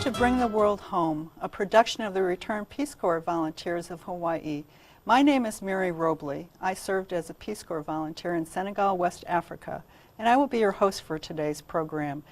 to Bring the World Home, a production of the Returned Peace Corps Volunteers of Hawaii. My name is Mary Robley. I served as a Peace Corps volunteer in Senegal, West Africa, and I will be your host for today's program.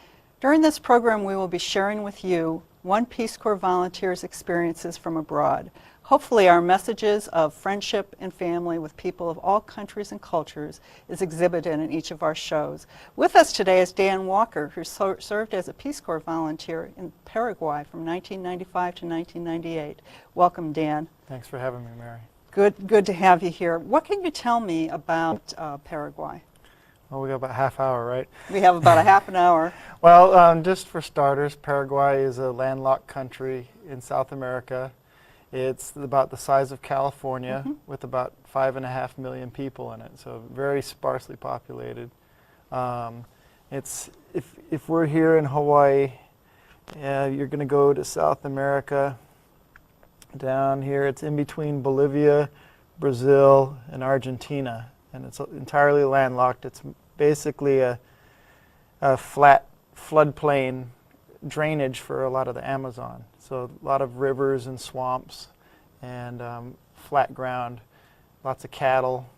During this program, we will be sharing with you one Peace Corps volunteer's experiences from abroad. Hopefully our messages of friendship and family with people of all countries and cultures is exhibited in each of our shows. With us today is Dan Walker, who served as a Peace Corps volunteer in Paraguay from 1995 to 1998. Welcome, Dan. Thanks for having me, Mary. Good to have you here. What can you tell me about Paraguay? Well, we got about a half hour, right? We have about a half an hour. Well, just for starters, Paraguay is a landlocked country in South America. It's about the size of California with about 5.5 million people in it, so very sparsely populated. If we're here in Hawaii, you're going to go to South America. Down here, it's in between Bolivia, Brazil, and Argentina, and it's entirely landlocked. It's basically a flat floodplain drainage for a lot of the Amazon. So a lot of rivers and swamps and flat ground, lots of cattle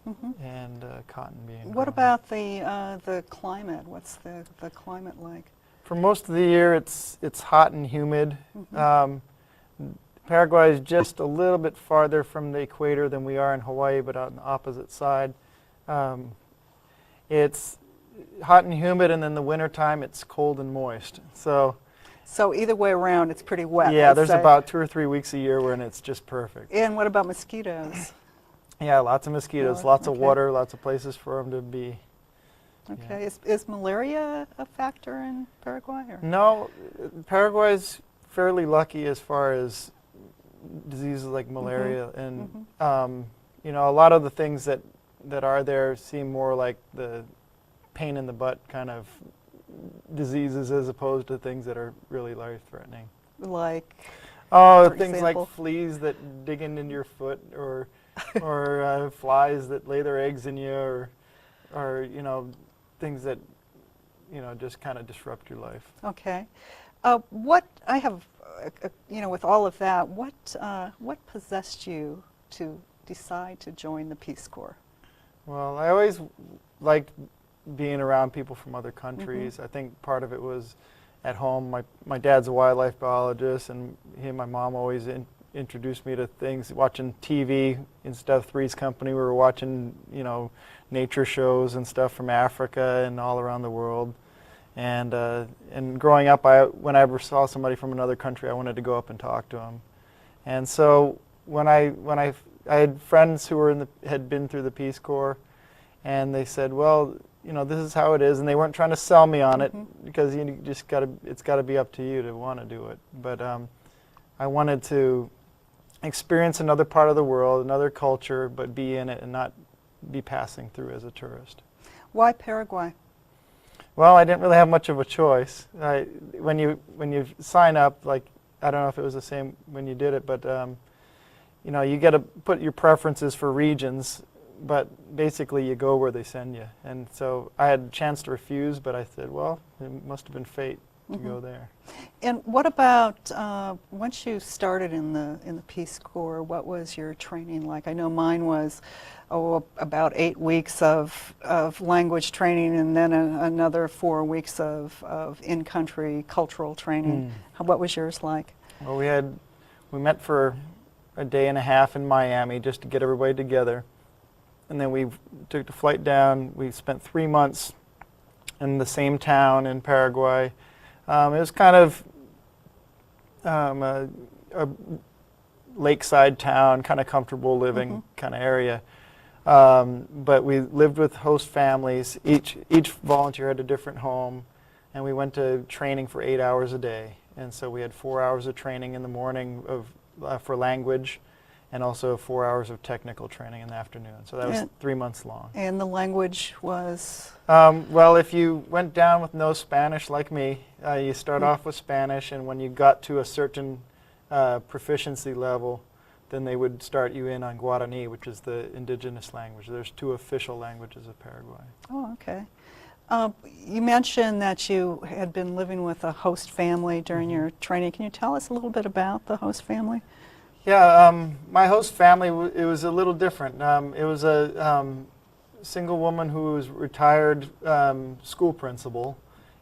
and cotton being grown. What about the climate? What's the climate like? For most of the year, it's hot and humid. Paraguay is just a little bit farther from the equator than we are in Hawaii, but on the opposite side. It's hot and humid, and then the wintertime it's cold and moist. So either way around, it's pretty wet. Yeah, there's about 2 or 3 weeks a year when it's just perfect. And what about mosquitoes? Yeah, lots of mosquitoes, lots of water, lots of places for them to be. Okay, yeah. Is malaria a factor in Paraguay? Or? No, Paraguay's fairly lucky as far as diseases like malaria, and you know, a lot of the things that are there seem more like the pain in the butt kind of diseases as opposed to things that are really life-threatening. Like? Oh, things like fleas that dig into your foot, or flies that lay their eggs in you, or you know, things that just kind of disrupt your life. Okay. What I have, with all of that, what possessed you to decide to join the Peace Corps? Well, I always liked being around people from other countries. I think part of it was at home. My dad's a wildlife biologist, and he and my mom always introduced me to things. Watching TV instead of Three's Company, we were watching nature shows and stuff from Africa and all around the world. And growing up, whenever I saw somebody from another country, I wanted to go up and talk to them. And so when I had friends who had been through the Peace Corps, and they said, well, this is how it is, and they weren't trying to sell me on it, because it's got to be up to you to want to do it. But I wanted to experience another part of the world, another culture, but be in it and not be passing through as a tourist. Why Paraguay? Well, I didn't really have much of a choice. When you sign up, like, I don't know if it was the same when you did it, but you get to put your preferences for regions, but basically you go where they send you. And so I had a chance to refuse, but I said, well, it must have been fate to go there. And what about once you started in the Peace Corps? What was your training like? I know mine was about 8 weeks of language training, and then another 4 weeks of in-country cultural training. What was yours like? Well, we met for a day and a half in Miami just to get everybody together, and then we took the flight down. We spent 3 months in the same town in Paraguay. It was kind of a lakeside town, kind of comfortable living kind of area. But we lived with host families. Each volunteer had a different home, and we went to training for 8 hours a day. And so we had 4 hours of training in the morning for language, and also 4 hours of technical training in the afternoon. So that was 3 months long. And the language was? Well, if you went down with no Spanish like me, you start off with Spanish, and when you got to a certain proficiency level, then they would start you in on Guarani, which is the indigenous language. There's 2 official languages of Paraguay. Oh, okay. You mentioned that you had been living with a host family during your training. Can you tell us a little bit about the host family? Yeah, my host family, it was a little different. It was a single woman who was retired school principal,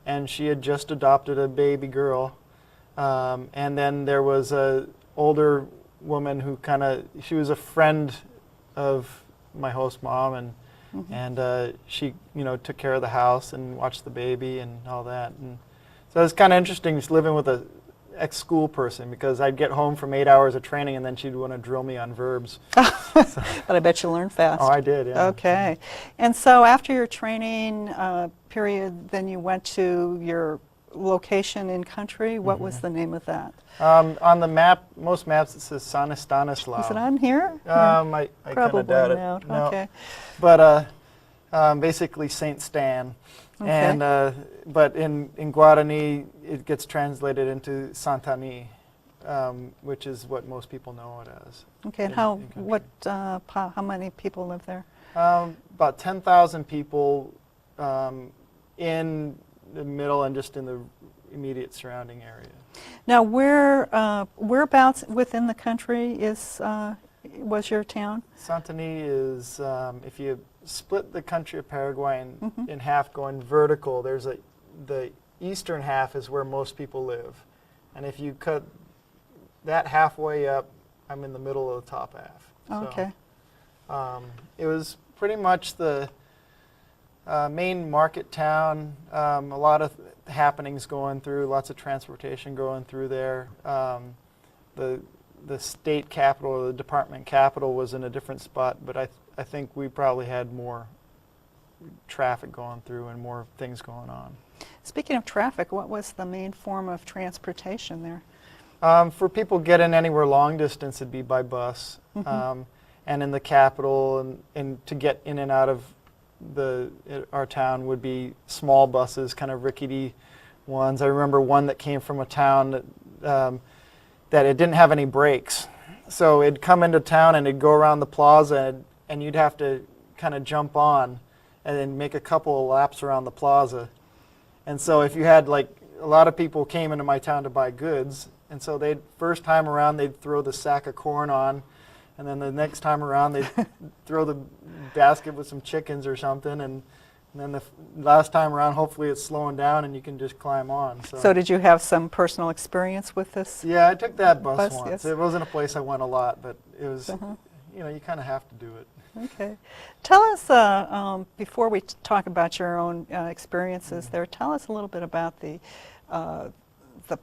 and she had just adopted a baby girl. And then there was a older woman who she was a friend of my host mom, and she, took care of the house and watched the baby and all that. And so it was kind of interesting just living with a ex-school person, because I'd get home from 8 hours of training and then she'd want to drill me on verbs. But I bet you learned fast. Oh, I did, yeah. Okay. And so after your training period, then you went to your location in country. What was the name of that? On the map, most maps, it says San Stanislaw. Is it on here? I kind Probably of doubt it. not. No. Okay. But basically Saint Stan. Okay. And but in Guarani, it gets translated into Santani, which is what most people know it as. Okay. And how many people live there? About 10,000 people in the middle and just in the immediate surrounding area. Now, whereabouts within the country was your town? Santani is, if you split the country of Paraguay in half going vertical, the eastern half is where most people live. And if you cut that halfway up, I'm in the middle of the top half. Oh, okay. So, it was pretty much the main market town, a lot of happenings going through, lots of transportation going through there. The state capital, or the department capital, was in a different spot, but I think we probably had more traffic going through and more things going on. Speaking of traffic, what was the main form of transportation there? For people getting anywhere long distance, it'd be by bus. And in the capital, and to get in and out of our town would be small buses, kind of rickety ones. I remember one that came from a town that it didn't have any brakes. So it'd come into town and it'd go around the plaza, and you'd have to kind of jump on and then make a couple of laps around the plaza. And so if you had, like, a lot of people came into my town to buy goods, and so first time around they'd throw the sack of corn on, and then the next time around they'd throw the basket with some chickens or something, and then the last time around hopefully it's slowing down and you can just climb on. So did you have some personal experience with this? Yeah, I took that bus once. Yes. It wasn't a place I went a lot, but it was, you kind of have to do it. Okay. Tell us, before we talk about your own experiences there, tell us a little bit about the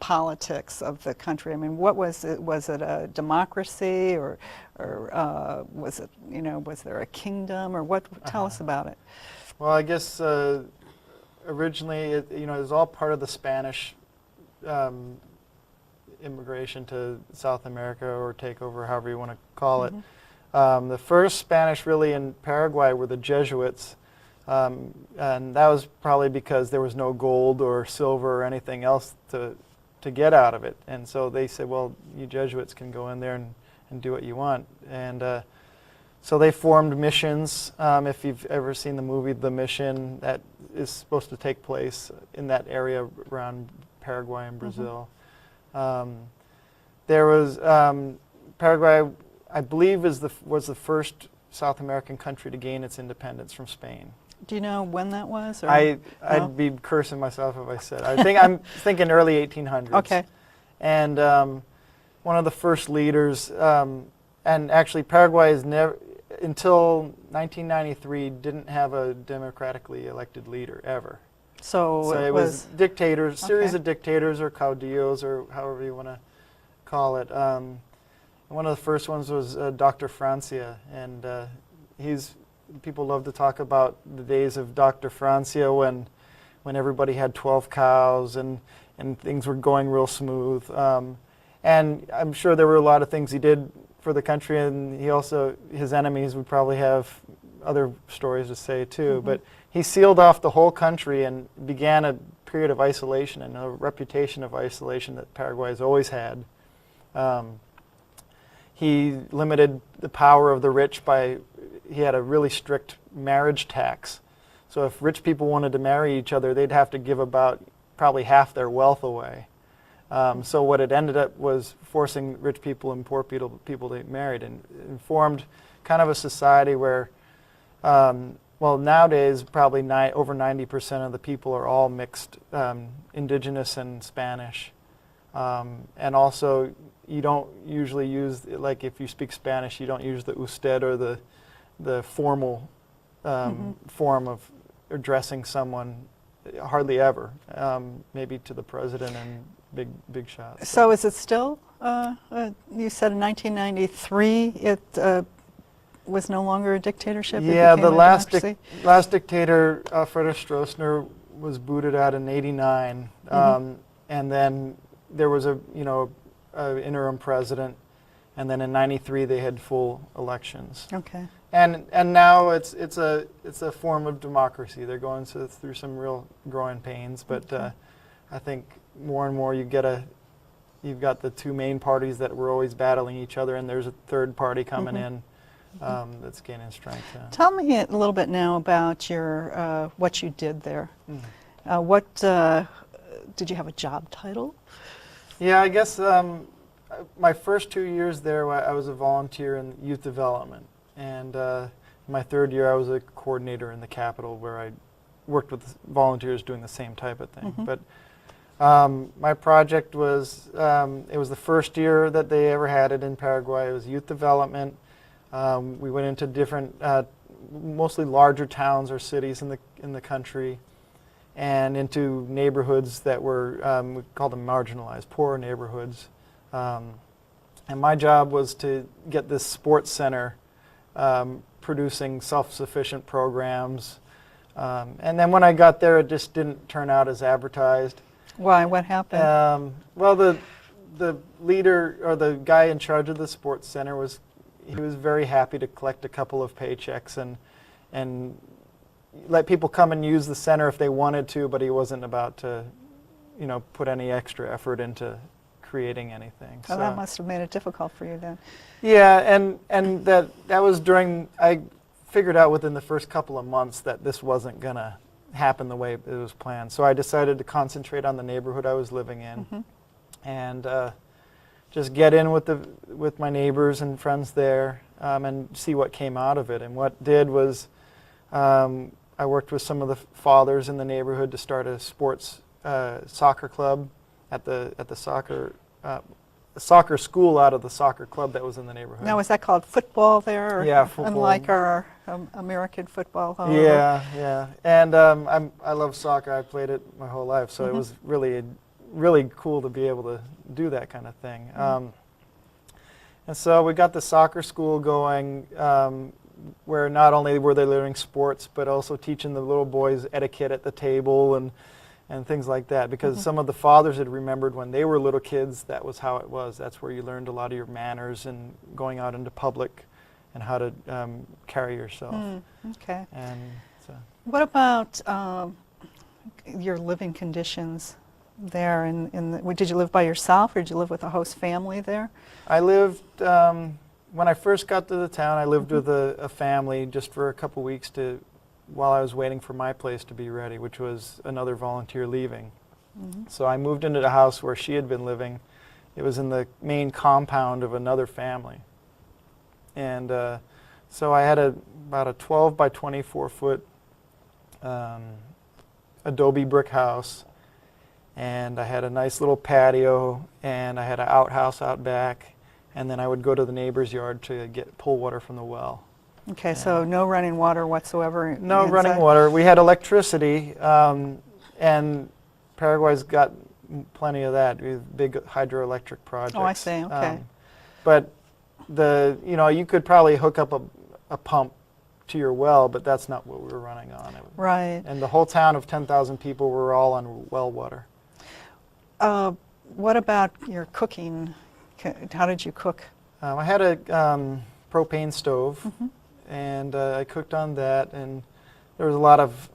politics of the country. I mean, what was it? Was it a democracy, or was it, was there a kingdom, or what? Tell us about it. Well, I guess originally, it was all part of the Spanish immigration to South America, or takeover, however you want to call it. The first Spanish really in Paraguay were the Jesuits, and that was probably because there was no gold or silver or anything else to get out of it. And so they said, well, you Jesuits can go in there and do what you want. And so they formed missions. If you've ever seen the movie The Mission, that is supposed to take place in that area around Paraguay and Brazil. There was Paraguay, I believe, was the first South American country to gain its independence from Spain. Do you know when that was? Or I'd be cursing myself if I said. I'm thinking early 1800s. Okay. And one of the first leaders, and actually Paraguay is never, until 1993, didn't have a democratically elected leader ever. So it was dictators, series Okay. of dictators or caudillos, or however you want to call it. One of the first ones was Dr. Francia, and people love to talk about the days of Dr. Francia when everybody had 12 cows and things were going real smooth. And I'm sure there were a lot of things he did for the country, and his enemies would probably have other stories to say too. But he sealed off the whole country and began a period of isolation and a reputation of isolation that Paraguay has always had. He limited the power of the rich he had a really strict marriage tax. So if rich people wanted to marry each other, they'd have to give about probably half their wealth away. So what it ended up was forcing rich people and poor people to get married, and formed kind of a society where, well, nowadays probably over 90% of the people are all mixed, indigenous and Spanish. And also, you don't usually use, like if you speak Spanish, you don't use the usted or the formal form of addressing someone, hardly ever, maybe to the president and big shots. So is it still, you said in 1993 it was no longer a dictatorship? Yeah, it became the a last democracy? dictator, Alfredo Stroessner, was booted out in '89, and then there was a interim president, and then in '93 they had full elections. Okay. And now it's a form of democracy. They're going through some real growing pains, but I think more and more you've got the two main parties that were always battling each other, and there's a third party coming in that's gaining strength. Tell me a little bit now about your what you did there. What did you have a job title? Yeah, I guess my first 2 years there, I was a volunteer in youth development. And my third year, I was a coordinator in the Capitol, where I worked with volunteers doing the same type of thing. But my project was, it was the first year that they ever had it in Paraguay. It was youth development. We went into different, mostly larger towns or cities in the country, and into neighborhoods that were, we called them marginalized, poorer neighborhoods. And my job was to get this sports center producing self-sufficient programs. And then when I got there, it just didn't turn out as advertised. Why? What happened? Well, the leader, or the guy in charge of the sports center, was very happy to collect a couple of paychecks and let people come and use the center if they wanted to, but he wasn't about to, put any extra effort into creating anything. So that must have made it difficult for you then. Yeah, and that was during, I figured out within the first couple of months that this wasn't going to happen the way it was planned. So I decided to concentrate on the neighborhood I was living in, and just get in with my neighbors and friends there, and see what came out of it. And what did was, I worked with some of the fathers in the neighborhood to start a sports soccer club at the soccer school out of the soccer club that was in the neighborhood. Now, is that called football there? Or yeah, football. Unlike our American football. Yeah. And I love soccer. I played it my whole life, so it was really cool to be able to do that kind of thing. And so we got the soccer school going, where not only were they learning sports, but also teaching the little boys etiquette at the table and things like that, because some of the fathers had remembered when they were little kids, that was how it was. That's where you learned a lot of your manners and going out into public and how to carry yourself. Okay. And so. What about your living conditions there? Did you live by yourself, or did you live with a host family there? I lived, when I first got to the town, I lived with a family just for a couple weeks while I was waiting for my place to be ready, which was another volunteer leaving. So I moved into the house where she had been living. It was in the main compound of another family. And so I had about a 12 by 24 foot adobe brick house, and I had a nice little patio, and I had an outhouse out back, and then I would go to the neighbor's yard to pull water from the well. Okay, so no running water whatsoever. No running water. We had electricity, and Paraguay's got plenty of that. We have big hydroelectric projects. Oh, I see. Okay. But you could probably hook up a pump to your well, but that's not what we were running on. Right. And the whole town of 10,000 people were all on well water. What about your cooking? How did you cook? I had a propane stove. And I cooked on that, and there was a lot of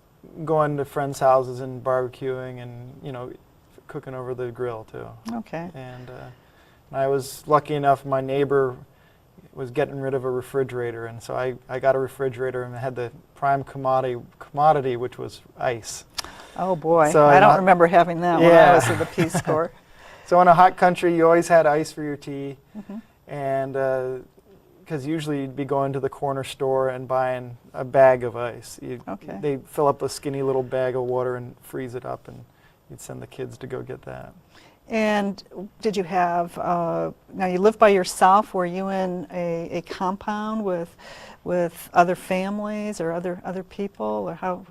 going to friends' houses and barbecuing and, cooking over the grill too. Okay. And I was lucky enough, my neighbor was getting rid of a refrigerator, and so I got a refrigerator and had the prime commodity, which was ice. Oh boy, So I don't not- remember having that when I Yeah. was in the Peace Corps. So in a hot country, you always had ice for your tea, Mhm. and because usually you'd be going to the corner store and buying a bag of ice. Okay. They fill up a skinny little bag of water and freeze it up, and you'd send the kids to go get that. And did you have, now you live by yourself, were you in a compound with other families or other people, or how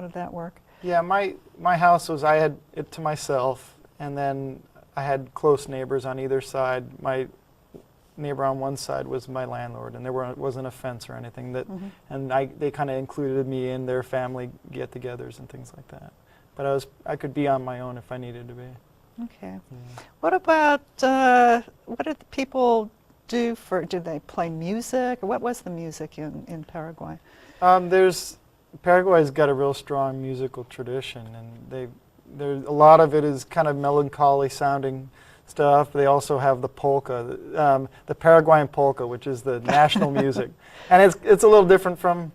did that work? Yeah, my house was, I had it to myself, and then I had close neighbors on either side. My neighbor on one side was my landlord, and there wasn't a fence or anything that, Mhm. and they kind of included me in their family get-togethers and things like that. But I could be on my own if I needed to be. Okay. Yeah. What about, what did the people do did they play music, or what was the music in Paraguay? Paraguay's got a real strong musical tradition, and a lot of it is kind of melancholy sounding stuff. They also have the polka, the Paraguayan polka, which is the national music, and it's a little different from,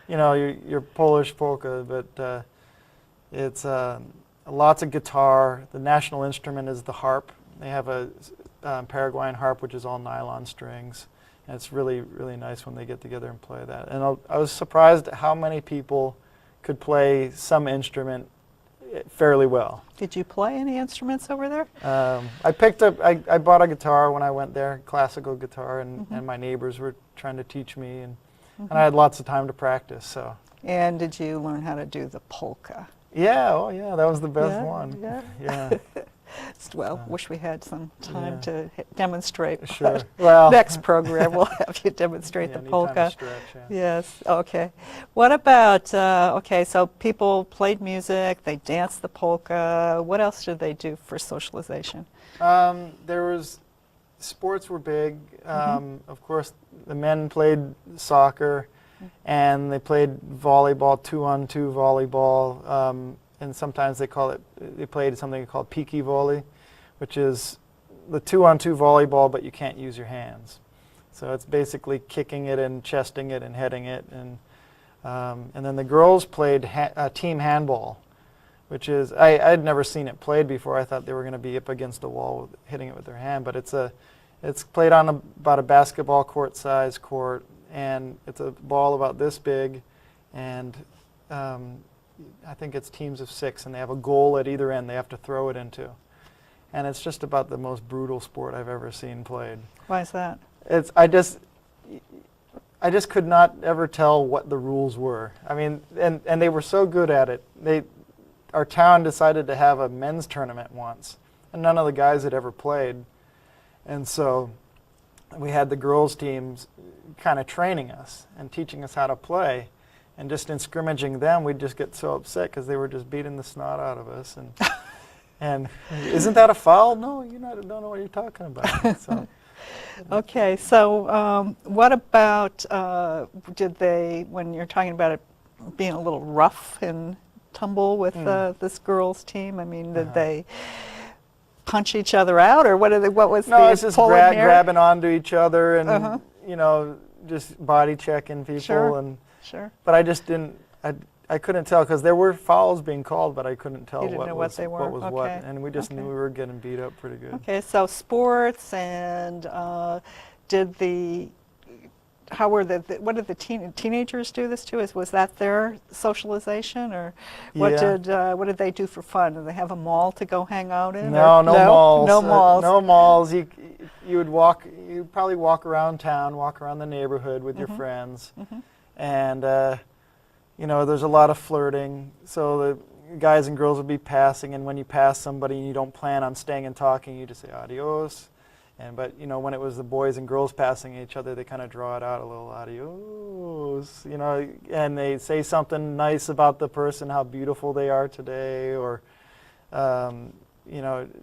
your Polish polka, but it's lots of guitar. The national instrument is the harp. They have a Paraguayan harp, which is all nylon strings, and it's really, really nice when they get together and play that. And I was surprised at how many people could play some instrument fairly well. Did you play any instruments over there? I bought a guitar when I went there, classical guitar, and Mhm. my neighbors were trying to teach me, and Mhm. I had lots of time to practice. So And did you learn how to do the polka? yeah, oh yeah, that was the best Yeah, one. yeah. Yeah, Well, wish we had some time Yeah. to demonstrate. sure. Well, Next program, we'll have you demonstrate yeah, the need time to polka. stretch, yeah. Yes, okay. What about, okay, so people played music, they danced the polka. What else did they do for socialization? Sports were big. Of course, the men played soccer, and they played volleyball, 2-on-2 volleyball, and sometimes they played something called peaky volley, which is the 2-on-2 volleyball, but you can't use your hands. So it's basically kicking it and chesting it and heading it, and then the girls played team handball, which is I'd never seen it played before. I thought they were going to be up against a wall hitting it with their hand, but it's played on about a basketball court-size court, and it's a ball about this big, and I think it's teams of 6, and they have a goal at either end they have to throw it into. And it's just about the most brutal sport I've ever seen played. Why is that? I just could not ever tell what the rules were. I mean, and they were so good at it. Our town decided to have a men's tournament once, and none of the guys had ever played. And so we had the girls' teams kind of training us and teaching us how to play. And just in scrimmaging them, we'd just get so upset because they were just beating the snot out of us. And isn't that a foul? No, you don't know what you're talking about. So. Okay, so what about, when you're talking about it being a little rough and tumble with this girls' team, I mean, did they punch each other out, or what was No, the it's just pulling hair? grabbing onto each other and, just body checking people. Sure. And Sure. But I just didn't, I couldn't tell, because there were fouls being called, but I couldn't tell You didn't what know was what they were. what. Okay. And we just Okay. knew we were getting beat up pretty good. Okay, so sports and what did the teenagers do this to? Was that their socialization, or what Yeah. did they do for fun? Did they have a mall to go hang out in? No, or? no malls. No malls. No malls. You'd probably walk around town, walk around the neighborhood with your friends. Mhm. And, there's a lot of flirting. So the guys and girls would be passing, and when you pass somebody and you don't plan on staying and talking, you just say adios. But when it was the boys and girls passing each other, they kind of draw it out a little, adios, and they say something nice about the person, how beautiful they are today, or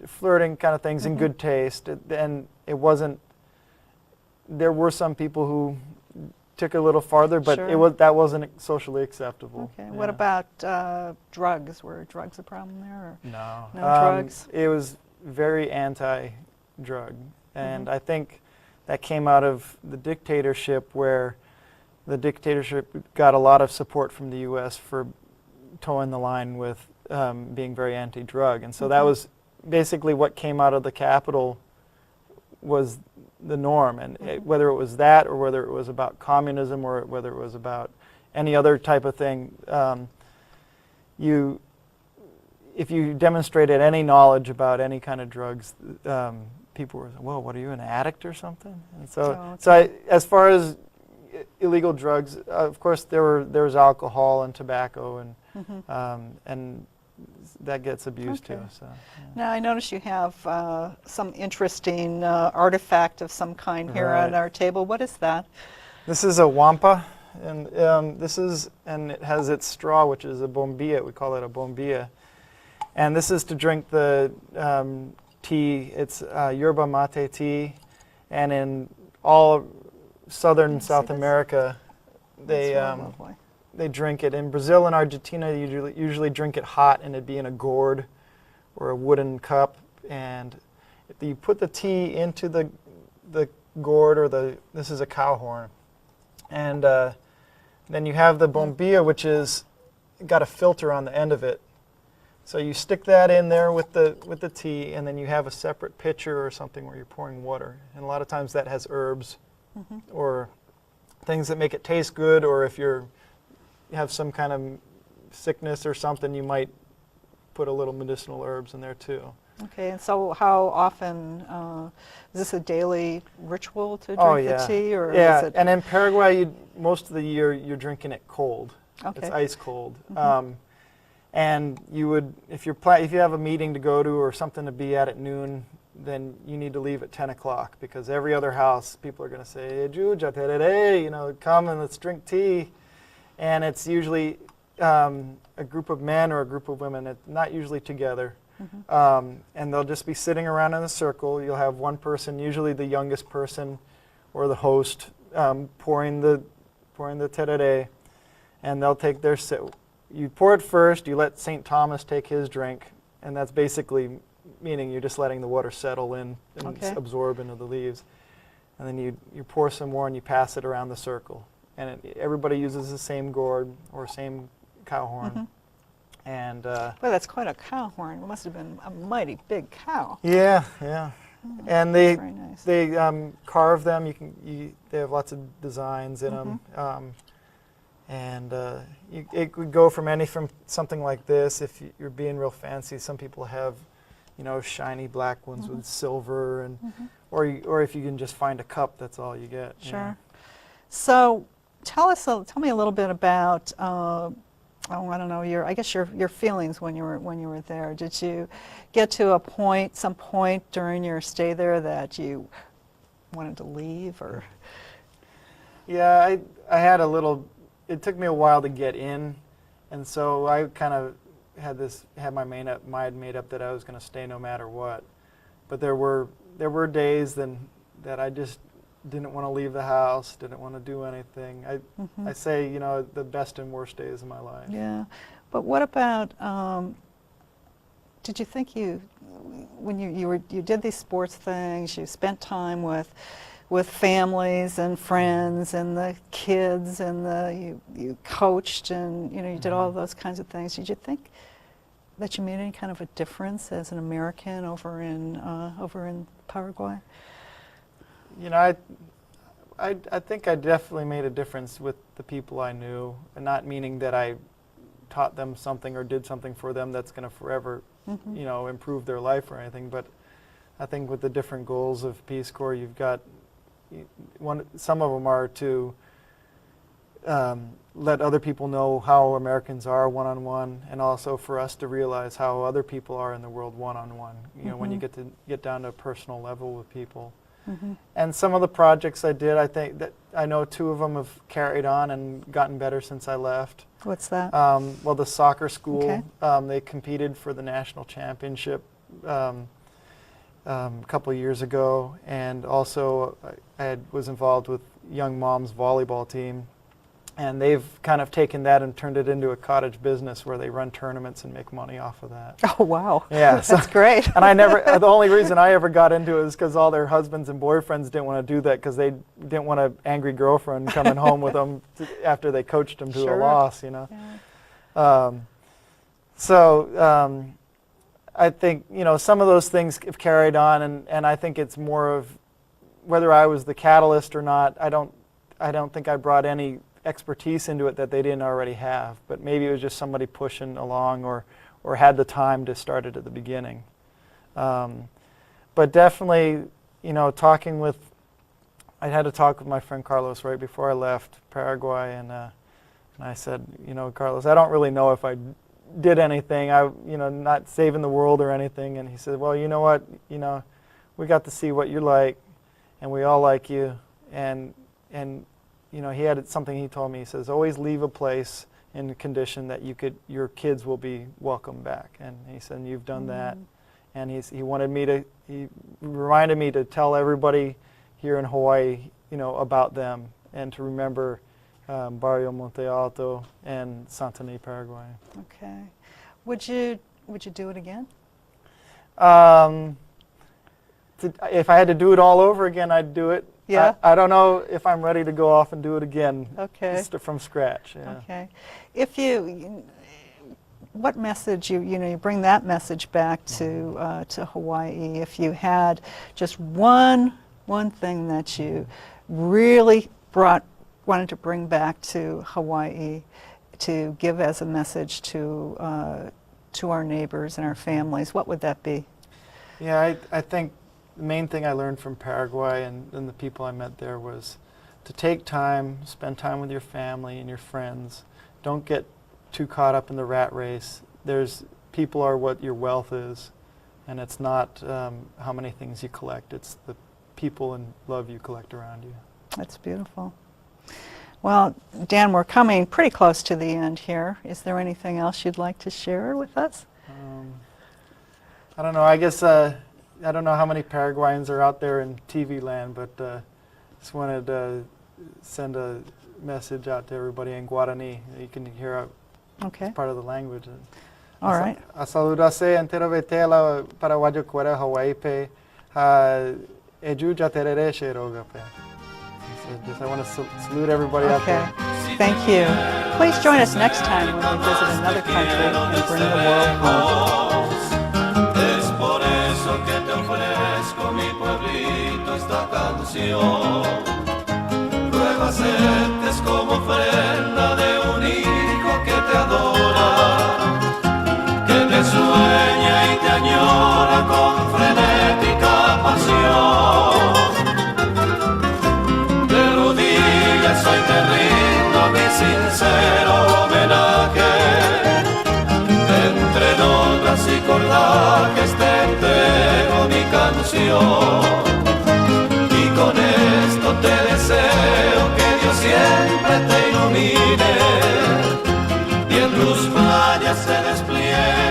flirting kind of things in good taste. And it wasn't. There were some people who took it a little farther, but Sure. that wasn't socially acceptable. Okay. Yeah. What about drugs? Were drugs a problem there? Or? No. No drugs? It was very anti-drug. And I think that came out of the dictatorship, where the dictatorship got a lot of support from the U.S. for towing the line with being very anti-drug. And so that was basically what came out of the Capitol was the norm. And whether it was that or whether it was about communism or whether it was about any other type of thing, if you demonstrated any knowledge about any kind of drugs, people were, "Whoa, what are you, an addict or something?" And so, as far as illegal drugs, of course, there was alcohol and tobacco, and that gets abused too. So, yeah. Now I notice you have some interesting artifact of some kind here on our table. What is that? This is a wampa, and and it has its straw, which is a bombilla. We call it a bombilla, and this is to drink the tea. It's yerba mate tea, and in all southern South America, they drink it. In Brazil and Argentina, you usually drink it hot, and it'd be in a gourd or a wooden cup. And you put the tea into the gourd, or this is a cow horn, and then you have the bombilla, which is got a filter on the end of it. So you stick that in there with the tea, and then you have a separate pitcher or something where you're pouring water. And a lot of times that has herbs or things that make it taste good, or if you have some kind of sickness or something, you might put a little medicinal herbs in there too. Okay, and so how often, is this a daily ritual to drink the tea? Or is it... And in Paraguay, most of the year you're drinking it cold. Okay. It's ice cold. And you would, if you have a meeting to go to or something to be at noon, then you need to leave at 10 o'clock, because every other house, people are going to say, "Juja terere," come and let's drink tea. And it's usually a group of men or a group of women, not usually together. And they'll just be sitting around in a circle. You'll have one person, usually the youngest person or the host, pouring the terere, and they'll take their sip. You pour it first, you let St. Thomas take his drink, and that's basically meaning you're just letting the water settle in and absorb into the leaves. And then you pour some more and you pass it around the circle. And everybody uses the same gourd or same cow horn. And well, that's quite a cow horn. It must have been a mighty big cow. Yeah. And they Very nice. they carve them. They have lots of designs in them. And it could go from something like this, if you're being real fancy. Some people have, shiny black ones with silver, and or if you can just find a cup, that's all you get. Sure. So tell me a little bit about I don't know, your feelings when you were there. Did you get to some point during your stay there that you wanted to leave, or? Yeah, I had a little. It took me a while to get in, and so I kind of had my mind made up that I was going to stay no matter what. But there were days that I just didn't want to leave the house, didn't want to do anything. I say, the best and worst days of my life. Yeah, but what about? Did you think when you did these sports things, you spent time with families and friends and the kids, and you coached, and you did all those kinds of things. Did you think that you made any kind of a difference as an American over in Paraguay? I think I definitely made a difference with the people I knew, and not meaning that I taught them something or did something for them that's going to forever, improve their life or anything. But I think with the different goals of Peace Corps, you've got some of them are to let other people know how Americans are one-on-one, and also for us to realize how other people are in the world one-on-one. When you get down to a personal level with people. And some of the projects I did, I think that I know 2 of them have carried on and gotten better since I left. What's that? Well, the soccer school, they competed for the national championship a couple of years ago, and also I was involved with Young Moms volleyball team, And they've kind of taken that and turned it into a cottage business where they run tournaments and make money off of that. Oh, wow. Yeah, That's great. And I never, the only reason I ever got into it is because all their husbands and boyfriends didn't want to do that because they didn't want an angry girlfriend coming home with them after they coached them to a Sure. loss, you know. Yeah. I think, you know, some of those things have carried on, and I think it's more of whether I was the catalyst or not. I don't think I brought any expertise into it that they didn't already have, but maybe it was just somebody pushing along or had the time to start it at the beginning. But definitely, you know, I had to talk with my friend Carlos right before I left Paraguay, and I said, you know, Carlos, I don't really know if I did anything, not saving the world or anything. And he said, well, you know what, you know, we got to see what you're like, and we all like you, and you know, he had something he told me. He says, always leave a place in a condition that your kids will be welcome back. And he said, and you've done that. And he reminded me to tell everybody here in Hawaii, you know, about them and to remember Barrio Monte Alto and Santané, Paraguay. Okay. Would you do it again? If I had to do it all over again, I'd do it. Yeah. I don't know if I'm ready to go off and do it again. Okay. From scratch. Yeah. Okay. What message you bring that message back to Hawaii? If you had just one thing that you really wanted to bring back to Hawaii to give as a message to our neighbors and our families, what would that be? Yeah, I think the main thing I learned from Paraguay and the people I met there was to take time, spend time with your family and your friends. Don't get too caught up in the rat race. People are what your wealth is, and it's not how many things you collect. It's the people and love you collect around you. That's beautiful. Well, Dan, we're coming pretty close to the end here. Is there anything else you'd like to share with us? I don't know. I guess I don't know how many Paraguayans are out there in TV land, but just wanted to send a message out to everybody in Guarani. You can hear Okay. it's part of the language. All right. A saludase entero vetela paraguayo kwera Hawaii pe ha ejuja terere sheroga pe. I want to salute everybody out Okay. there. Thank you. Please join us next time when we visit another country and bring the world home. Es por eso que te ofrezco mi pueblito esta canción. Ruego aceptes como ofrenda de un hijo que te adora, que te sueña y te añora con frenética pasión. De rodillas hoy te rindo mi sincero homenaje. Entre notas y cordajes te entrego mi canción. Y con esto te deseo que Dios siempre te ilumine y en tus playas se despliegue